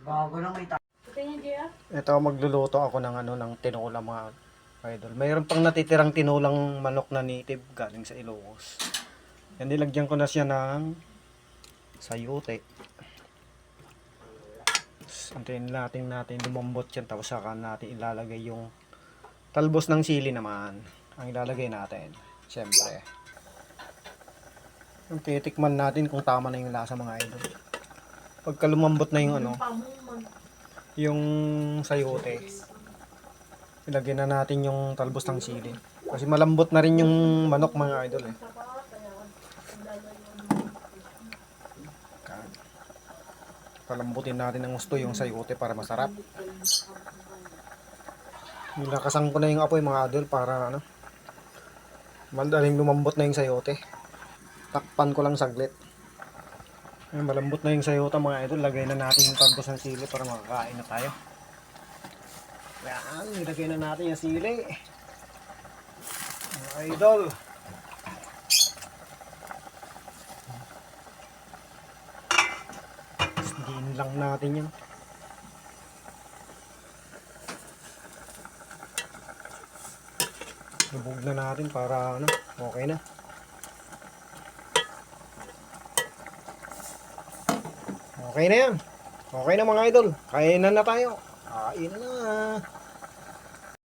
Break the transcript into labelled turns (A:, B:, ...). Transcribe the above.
A: Bago lang may
B: Ito, magluluto ako ng ng tinola mga idol. Mayroon pang natitirang tinolang manok na native galing sa Ilocos. Yan, nilagyan ko na siya ng sayote. Antayin natin lumambot yan, tapos saka natin ilalagay yung talbos ng sili naman. Ang ilalagay natin, syempre. Yung titikman natin kung tama na yung lasa mga idol. Pagka lumambot na yung yung sayote, ilagyan na natin yung talbos ng sili. Kasi malambot na rin yung manok mga idol eh. Palambutin natin ng gusto yung sayote para masarap. Nilakasan ko na yung apoy mga idol para madaling lumambot na yung sayote. Takpan ko lang saglit. Ayun, malambot na yung sayote mga idol. Lagay na natin yung talbos ng sili para makakain na tayo. Yan, nilagay na natin yung sili. Mga idol. Diin lang natin yan. Lubog na natin para okay na. Okay na yan. Okay na mga idol. Kainan na tayo. Kain na.